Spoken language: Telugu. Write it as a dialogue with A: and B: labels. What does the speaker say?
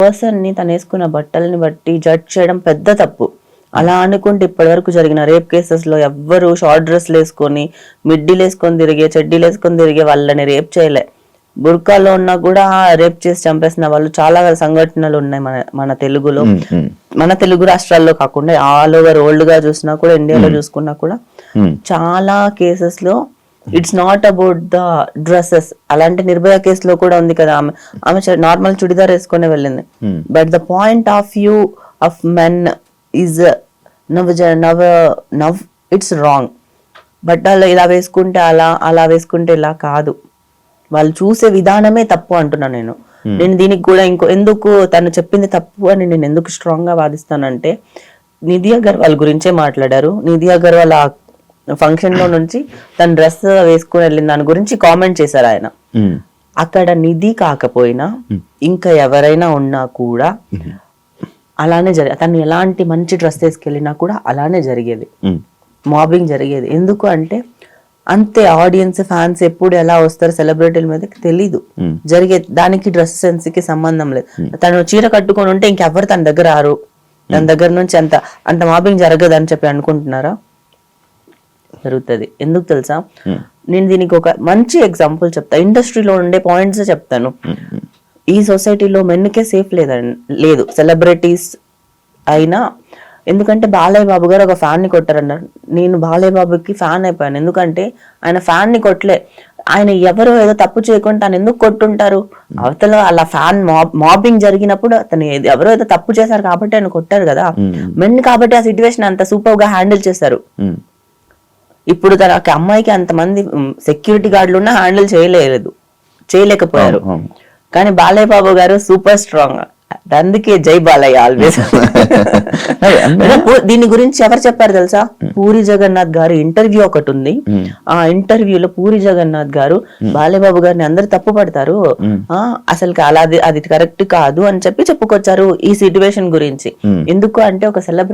A: పర్సన్ ని తను వేసుకున్న బట్టల్ని బట్టి జడ్జ్ చేయడం పెద్ద తప్పు. అలా అనుకుంటే ఇప్పటి వరకు జరిగిన రేప్ కేసెస్ లో ఎవ్వరు షార్ట్ డ్రెస్లు వేసుకొని మిడ్డీలు వేసుకొని తిరిగే చెడ్డీలు వేసుకొని తిరిగే వాళ్ళని రేప్ చేయలే. బుర్కాలో ఉన్నా కూడా రేప్ చేసి చంపేసిన వాళ్ళు చాలా సంఘటనలు ఉన్నాయి మన తెలుగులో. మన తెలుగు రాష్ట్రాల్లో కాకుండా ఆల్ ఓవర్ వరల్డ్ గా చూసినా కూడా, ఇండియాలో చూసుకున్నా కూడా చాలా కేసెస్ లో it's not about the dresses. అలాంటి నిర్భయ కేసులో కూడా ఉంది కదా, ఆమె నార్మల్ చుడిదార్ వేసుకునే వెళ్ళింది. But the point of view of men is now it's wrong. But అలా ఇలా వేసుకుంటే అలా వేసుకుంటే ఇలా కాదు. వాళ్ళు చూసే విధానమే తప్పు అంటున్నా నేను. నేను దీనికి కూడా ఎందుకు తను చెప్పింది తప్పు అని నేను ఎందుకు స్ట్రాంగ్ గా వాదిస్తానంటే, నిధి అగర్వాల్ గురించే మాట్లాడారు. నిధి అగర్వాల్ ఆ ఫంక్షన్ లో నుంచి తన డ్రెస్ వేసుకుని వెళ్ళిన దాని గురించి కామెంట్ చేశారు ఆయన. అక్కడ నిధి కాకపోయినా ఇంకా ఎవరైనా ఉన్నా కూడా అలానే తను ఎలాంటి మంచి డ్రెస్ వేసుకెళ్ళినా కూడా అలానే జరిగేది, మాబింగ్ జరిగేది. ఎందుకు అంటే అంతే, ఆడియన్స్ ఫ్యాన్స్ ఎప్పుడు ఎలా వస్తారు సెలబ్రిటీల మీదకి తెలీదు, జరిగేది. దానికి డ్రెస్ సెన్స్ కి సంబంధం లేదు. తను చీర కట్టుకొని ఉంటే ఇంకెవరు తన దగ్గర రారు, తన దగ్గర నుంచి అంత మాబింగ్ జరగదు అని చెప్పి అనుకుంటున్నారా? జరుగుతుంది. ఎందుకు తెలుసా? నేను దీనికి ఒక మంచి ఎగ్జాంపుల్ చెప్తా. ఇండస్ట్రీలో ఉండే పాయింట్స్ చెప్తాను. ఈ సొసైటీలో మెన్కే సేఫ్ లేదు, సెలబ్రిటీస్ అయినా. ఎందుకంటే బాలయ్య బాబు గారు ఒక ఫ్యాన్ ని కొట్టారన్నారు. నేను బాలయ్య బాబుకి ఫ్యాన్ అయిపోయాను. ఎందుకంటే ఆయన ఫ్యాన్ ని కొట్టలే, ఆయన ఎవరు ఏదో తప్పు చేయకుండా తను ఎందుకు కొట్టుంటారు? అవతల అలా ఫ్యాన్ మాబింగ్ జరిగినప్పుడు అతను ఎవరో ఏదో తప్పు చేశారు కాబట్టి ఆయన కొట్టారు కదా. మెన్ కాబట్టి ఆ సిచ్యువేషన్ అంత సూపర్ గా హ్యాండిల్ చేశారు. ఇప్పుడు తన అమ్మాయికి అంతమంది సెక్యూరిటీ గార్డులు ఉన్నా హ్యాండిల్ చేయలేకపోయారు. కానీ బాలయ్య బాబు గారు సూపర్ స్ట్రాంగ్. అందుకే జై బాలయ్య ఆల్వేస్. దీని గురించి ఎవరు చెప్పారు తెలుసా? పూరి జగన్నాథ్ గారు ఇంటర్వ్యూ ఒకటి ఉంది. ఆ ఇంటర్వ్యూలో పూరి జగన్నాథ్ గారు బాలయ్య బాబు గారిని అందరు తప్పు పడతారు, అసలు అది కరెక్ట్ కాదు అని చెప్పి చెప్పుకొచ్చారు ఈ సిచ్యువేషన్ గురించి. ఎందుకు అంటే ఒక సెలబ్రిటీ